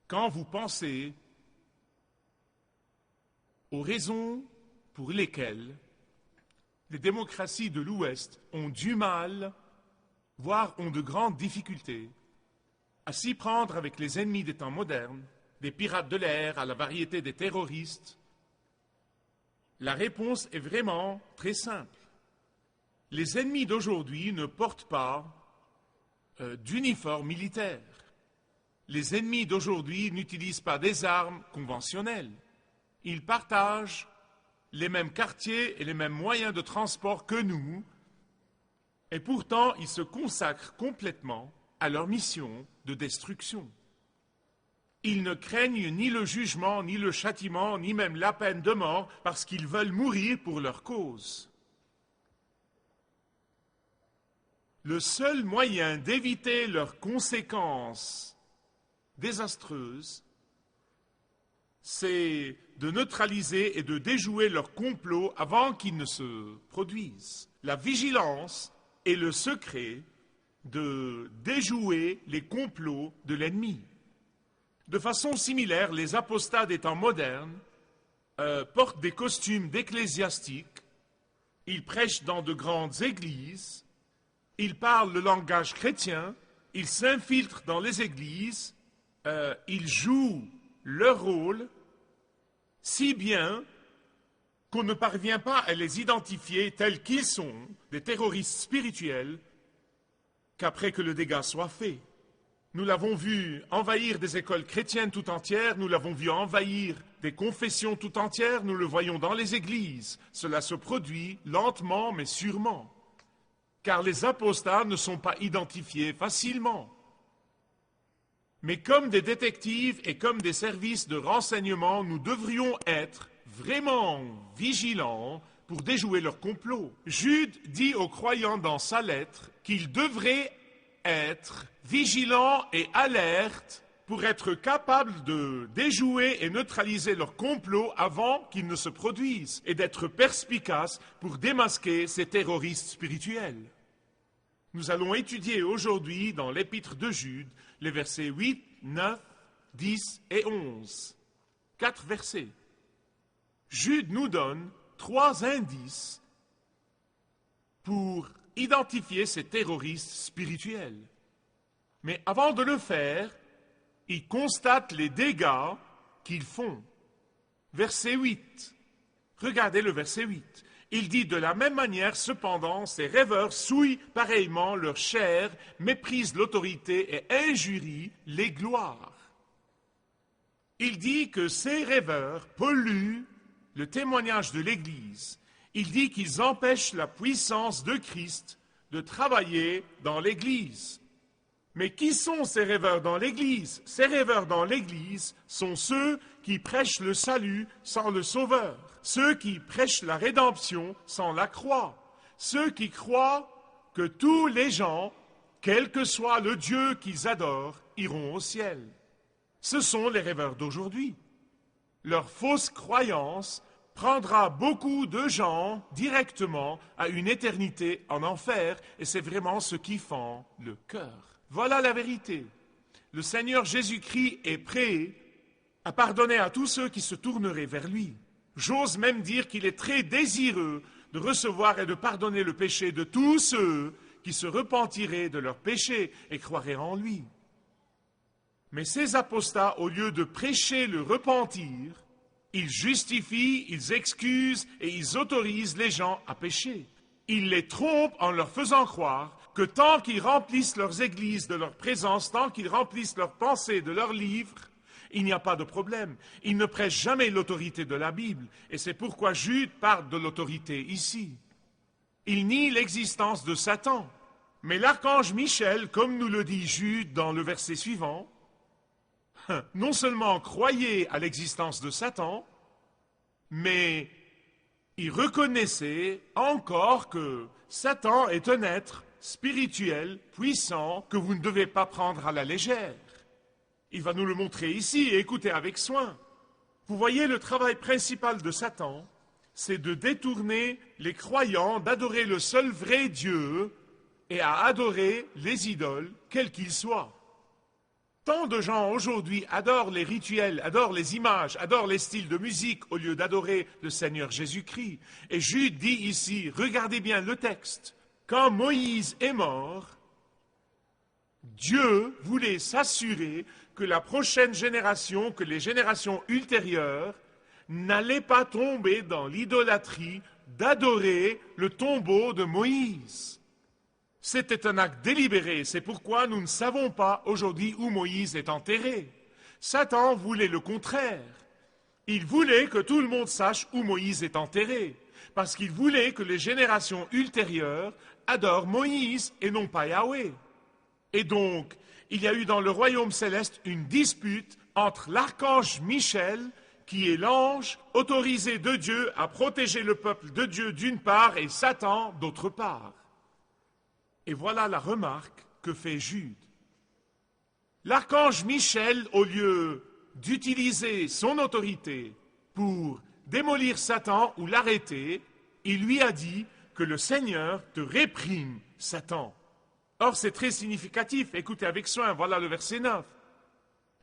Quand vous pensez aux raisons pour lesquelles les démocraties de l'Ouest ont du mal, voire ont de grandes difficultés, à s'y prendre avec les ennemis des temps modernes, des pirates de l'air à la variété des terroristes, la réponse est vraiment très simple. Les ennemis d'aujourd'hui ne portent pas d'uniforme militaire. Les ennemis d'aujourd'hui n'utilisent pas des armes conventionnelles. Ils partagent les mêmes quartiers et les mêmes moyens de transport que nous, et pourtant ils se consacrent complètement à leur mission de destruction. Ils ne craignent ni le jugement, ni le châtiment, ni même la peine de mort, parce qu'ils veulent mourir pour leur cause. Le seul moyen d'éviter leurs conséquences désastreuses, c'est de neutraliser et de déjouer leur complot avant qu'ils ne se produisent. La vigilance est le secret de déjouer les complots de l'ennemi. De façon similaire, les apostats des temps modernes portent des costumes d'ecclésiastiques, ils prêchent dans de grandes églises, ils parlent le langage chrétien, ils s'infiltrent dans les églises, ils jouent leur rôle si bien qu'on ne parvient pas à les identifier tels qu'ils sont, des terroristes spirituels, qu'après que le dégât soit fait. Nous l'avons vu envahir des écoles chrétiennes tout entières, nous l'avons vu envahir des confessions tout entières, nous le voyons dans les églises. Cela se produit lentement mais sûrement, car les apostats ne sont pas identifiés facilement. Mais comme des détectives et comme des services de renseignement, nous devrions être vraiment vigilants pour déjouer leur complot. Jude dit aux croyants dans sa lettre qu'ils devraient être vigilants et alertes pour être capables de déjouer et neutraliser leur complot avant qu'ils ne se produisent et d'être perspicaces pour démasquer ces terroristes spirituels. Nous allons étudier aujourd'hui dans l'épître de Jude les versets 8, 9, 10 et 11. 4 versets. Jude nous donne 3 indices pour identifier ces terroristes spirituels. Mais avant de le faire, il constate les dégâts qu'ils font. Verset 8. Regardez le verset 8. Il dit de la même manière, cependant, ces rêveurs souillent pareillement leur chair, méprisent l'autorité et injurient les gloires. Il dit que ces rêveurs polluent le témoignage de l'Église. Il dit qu'ils empêchent la puissance de Christ de travailler dans l'Église. Mais qui sont ces rêveurs dans l'Église? Ces rêveurs dans l'Église sont ceux qui prêchent le salut sans le Sauveur, ceux qui prêchent la rédemption sans la croix, ceux qui croient que tous les gens, quel que soit le Dieu qu'ils adorent, iront au ciel. Ce sont les rêveurs d'aujourd'hui. Leur fausse croyance prendra beaucoup de gens directement à une éternité en enfer, et c'est vraiment ce qui fend le cœur. Voilà la vérité. Le Seigneur Jésus-Christ est prêt à pardonner à tous ceux qui se tourneraient vers lui. J'ose même dire qu'il est très désireux de recevoir et de pardonner le péché de tous ceux qui se repentiraient de leurs péchés et croiraient en lui. Mais ces apostats, au lieu de prêcher le repentir, ils justifient, ils excusent et ils autorisent les gens à pécher. Ils les trompent en leur faisant croire que tant qu'ils remplissent leurs églises de leur présence, tant qu'ils remplissent leurs pensées de leurs livres, il n'y a pas de problème. Ils ne prêchent jamais l'autorité de la Bible. Et c'est pourquoi Jude parle de l'autorité ici. Il nie l'existence de Satan. Mais l'archange Michel, comme nous le dit Jude dans le verset suivant, non seulement croyait à l'existence de Satan, mais il reconnaissait encore que Satan est un être spirituel, puissant, que vous ne devez pas prendre à la légère. Il va nous le montrer ici et écoutez avec soin. Vous voyez, le travail principal de Satan, c'est de détourner les croyants d'adorer le seul vrai Dieu et à adorer les idoles, quels qu'ils soient. Tant de gens aujourd'hui adorent les rituels, adorent les images, adorent les styles de musique au lieu d'adorer le Seigneur Jésus-Christ. Et Jude dit ici, regardez bien le texte, quand Moïse est mort, Dieu voulait s'assurer que la prochaine génération, que les générations ultérieures, n'allaient pas tomber dans l'idolâtrie d'adorer le tombeau de Moïse. C'était un acte délibéré, c'est pourquoi nous ne savons pas aujourd'hui où Moïse est enterré. Satan voulait le contraire. Il voulait que tout le monde sache où Moïse est enterré, parce qu'il voulait que les générations ultérieures adorent Moïse et non pas Yahweh. Et donc, il y a eu dans le royaume céleste une dispute entre l'archange Michel, qui est l'ange autorisé de Dieu à protéger le peuple de Dieu d'une part et Satan d'autre part. Et voilà la remarque que fait Jude. L'archange Michel, au lieu d'utiliser son autorité pour démolir Satan ou l'arrêter, il lui a dit que le Seigneur te réprime, Satan. Or, c'est très significatif, écoutez avec soin, voilà le verset 9.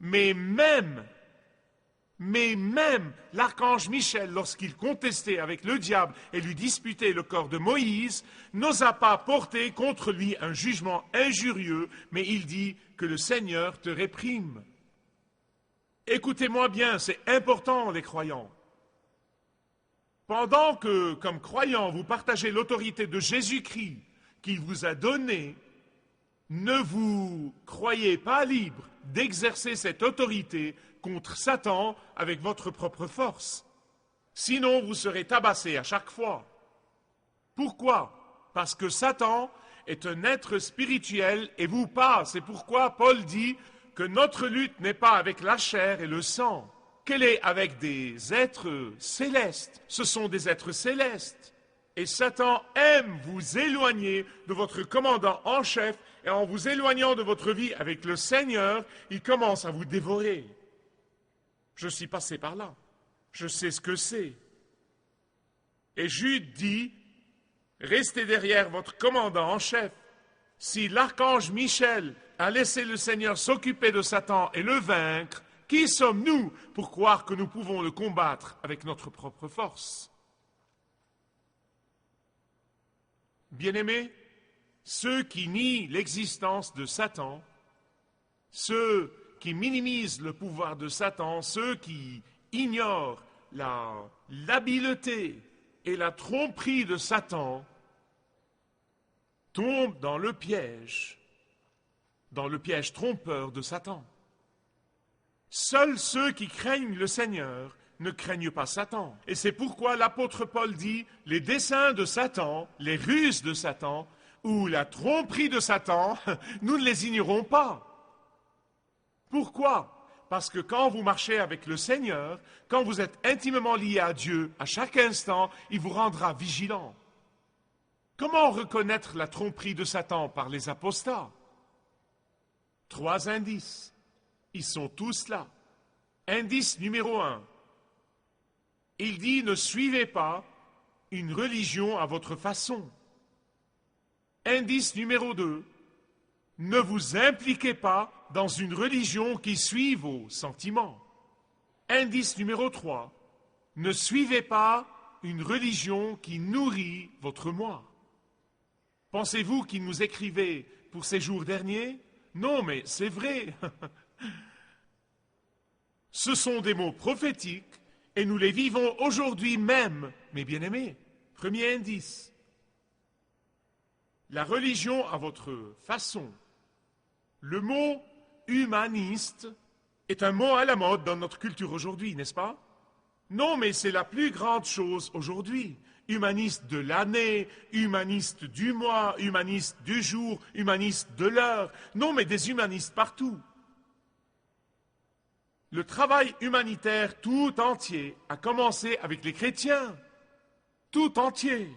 Mais même l'archange Michel, lorsqu'il contestait avec le diable et lui disputait le corps de Moïse, n'osa pas porter contre lui un jugement injurieux, mais il dit que le Seigneur te réprime. Écoutez-moi bien, c'est important les croyants. Pendant que, comme croyants, vous partagez l'autorité de Jésus-Christ qu'il vous a donnée, ne vous croyez pas libre d'exercer cette autorité contre Satan avec votre propre force. Sinon, vous serez tabassé à chaque fois. Pourquoi? Parce que Satan est un être spirituel et vous pas. C'est pourquoi Paul dit que notre lutte n'est pas avec la chair et le sang, qu'elle est avec des êtres célestes. Ce sont des êtres célestes. Et Satan aime vous éloigner de votre commandant en chef, et en vous éloignant de votre vie avec le Seigneur, il commence à vous dévorer. Je suis passé par là. Je sais ce que c'est. Et Jude dit, restez derrière votre commandant en chef. Si l'archange Michel a laissé le Seigneur s'occuper de Satan et le vaincre, qui sommes-nous pour croire que nous pouvons le combattre avec notre propre force? Bien-aimés, ceux qui nient l'existence de Satan, ceux qui minimisent le pouvoir de Satan, ceux qui ignorent l'habileté et la tromperie de Satan, tombent dans le piège trompeur de Satan. Seuls ceux qui craignent le Seigneur ne craignent pas Satan. Et c'est pourquoi l'apôtre Paul dit, les desseins de Satan, les ruses de Satan, ou la tromperie de Satan, nous ne les ignorons pas. Pourquoi? Parce que quand vous marchez avec le Seigneur, quand vous êtes intimement lié à Dieu, à chaque instant, il vous rendra vigilant. Comment reconnaître la tromperie de Satan par les apostats? 3 indices. Ils sont tous là. Indice numéro 1. Il dit, ne suivez pas une religion à votre façon. Indice numéro 2. Ne vous impliquez pas dans une religion qui suit vos sentiments. Indice numéro 3. Ne suivez pas une religion qui nourrit votre moi. Pensez-vous qu'il nous écrivait pour ces jours derniers? Non, mais c'est vrai. Ce sont des mots prophétiques et nous les vivons aujourd'hui même, mes bien-aimés. Premier indice. La religion à votre façon. Le mot humaniste est un mot à la mode dans notre culture aujourd'hui, n'est-ce pas? Non, mais c'est la plus grande chose aujourd'hui. Humaniste de l'année, humaniste du mois, humaniste du jour, humaniste de l'heure. Non, mais des humanistes partout. Le travail humanitaire tout entier a commencé avec les chrétiens. Tout entier.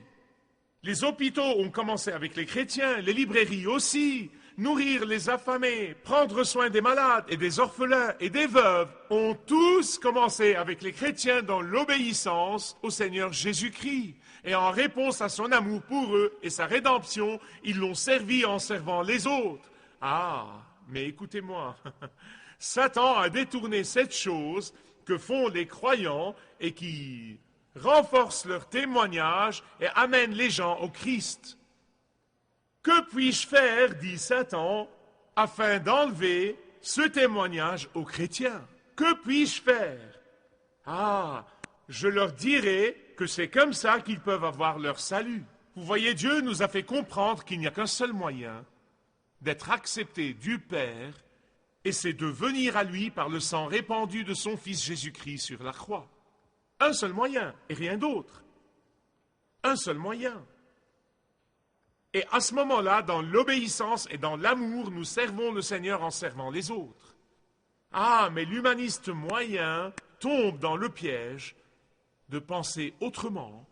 Les hôpitaux ont commencé avec les chrétiens, les librairies aussi. Nourrir les affamés, prendre soin des malades et des orphelins et des veuves ont tous commencé avec les chrétiens dans l'obéissance au Seigneur Jésus-Christ. Et en réponse à son amour pour eux et sa rédemption, ils l'ont servi en servant les autres. Ah, mais écoutez-moi, Satan a détourné cette chose que font les croyants et qui renforce leur témoignage et amène les gens au Christ. Que puis-je faire, dit Satan, afin d'enlever ce témoignage aux chrétiens? Que puis-je faire? Ah, je leur dirai que c'est comme ça qu'ils peuvent avoir leur salut. Vous voyez, Dieu nous a fait comprendre qu'il n'y a qu'un seul moyen d'être accepté du Père, et c'est de venir à lui par le sang répandu de son Fils Jésus-Christ sur la croix. Un seul moyen, et rien d'autre. Un seul moyen. Et à ce moment-là, dans l'obéissance et dans l'amour, nous servons le Seigneur en servant les autres. Ah, mais l'humaniste moyen tombe dans le piège de penser autrement.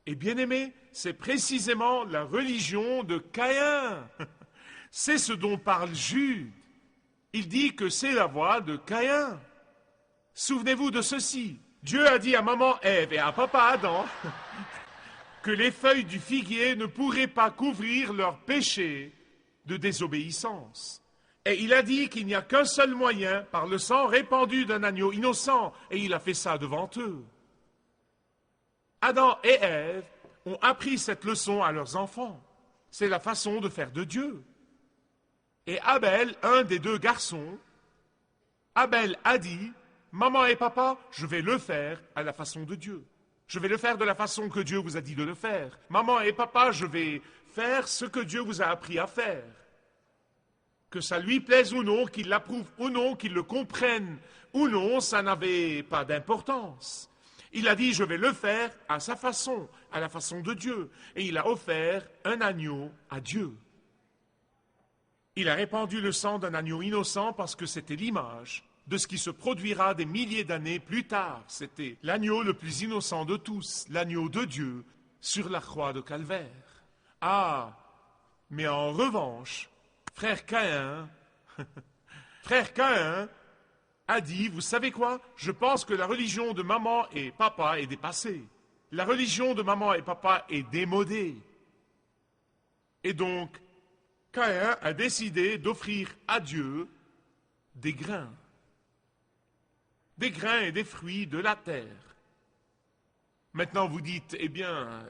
Et bien aimé, c'est précisément la religion de Caïn. C'est ce dont parle Jude. Il dit que c'est la voie de Caïn. Souvenez-vous de ceci. Dieu a dit à maman Ève et à papa Adam que les feuilles du figuier ne pourraient pas couvrir leur péché de désobéissance. Et il a dit qu'il n'y a qu'un seul moyen, par le sang répandu d'un agneau innocent, et il a fait ça devant eux. Adam et Ève ont appris cette leçon à leurs enfants. C'est la façon de faire de Dieu. Et Abel, un des deux garçons, Abel a dit, « Maman et papa, je vais le faire à la façon de Dieu. Je vais le faire de la façon que Dieu vous a dit de le faire. Maman et papa, je vais faire ce que Dieu vous a appris à faire. Que ça lui plaise ou non, qu'il l'approuve ou non, qu'il le comprenne ou non, ça n'avait pas d'importance. Il a dit, je vais le faire à sa façon, à la façon de Dieu. Et il a offert un agneau à Dieu. Il a répandu le sang d'un agneau innocent parce que c'était l'image de ce qui se produira des milliers d'années plus tard. C'était l'agneau le plus innocent de tous, l'agneau de Dieu sur la croix de Calvaire. Ah, mais en revanche, frère Caïn a dit, vous savez quoi? Je pense que la religion de maman et papa est dépassée. La religion de maman et papa est démodée. Et donc, Caïn a décidé d'offrir à Dieu des grains et des fruits de la terre. Maintenant vous dites, eh bien,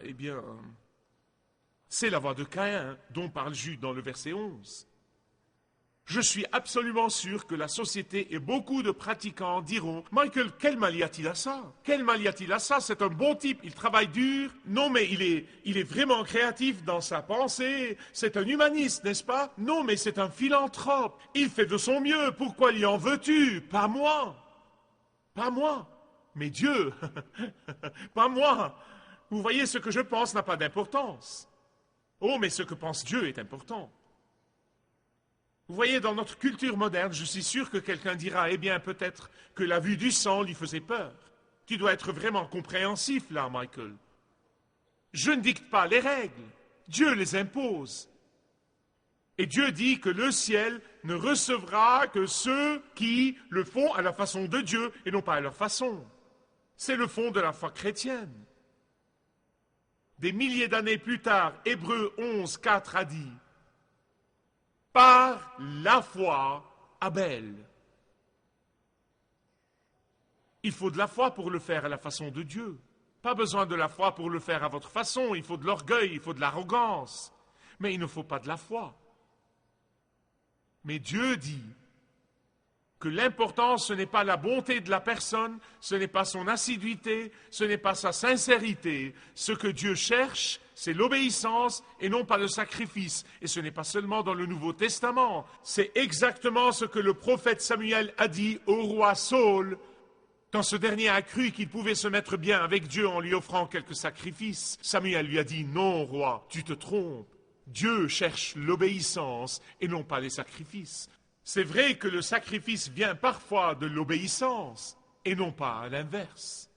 c'est la voie de Caïn dont parle Jude dans le verset 11. Je suis absolument sûr que la société et beaucoup de pratiquants diront « Michael, quel mal y a-t-il à ça? Quel mal y a-t-il à ça? C'est un bon type, il travaille dur. Non, mais il est vraiment créatif dans sa pensée. C'est un humaniste, n'est-ce pas? Non, mais c'est un philanthrope. Il fait de son mieux. Pourquoi l'y en veux-tu? Pas moi. Pas moi. Mais Dieu. Pas moi. Vous voyez, ce que je pense n'a pas d'importance. Oh, mais ce que pense Dieu est important. Vous voyez, dans notre culture moderne, je suis sûr que quelqu'un dira, eh bien, peut-être que la vue du sang lui faisait peur. Tu dois être vraiment compréhensif, là, Michael. Je ne dicte pas les règles. Dieu les impose. Et Dieu dit que le ciel ne recevra que ceux qui le font à la façon de Dieu et non pas à leur façon. C'est le fond de la foi chrétienne. Des milliers d'années plus tard, Hébreux 11, 4 a dit, par la foi, Abel. Il faut de la foi pour le faire à la façon de Dieu. Pas besoin de la foi pour le faire à votre façon. Il faut de l'orgueil, il faut de l'arrogance. Mais il ne faut pas de la foi. Mais Dieu dit que l'important, ce n'est pas la bonté de la personne, ce n'est pas son assiduité, ce n'est pas sa sincérité. Ce que Dieu cherche, c'est l'obéissance et non pas le sacrifice. Et ce n'est pas seulement dans le Nouveau Testament. C'est exactement ce que le prophète Samuel a dit au roi Saül, quand ce dernier a cru qu'il pouvait se mettre bien avec Dieu en lui offrant quelques sacrifices. Samuel lui a dit, non, roi, tu te trompes. Dieu cherche l'obéissance et non pas les sacrifices. C'est vrai que le sacrifice vient parfois de l'obéissance et non pas à l'inverse.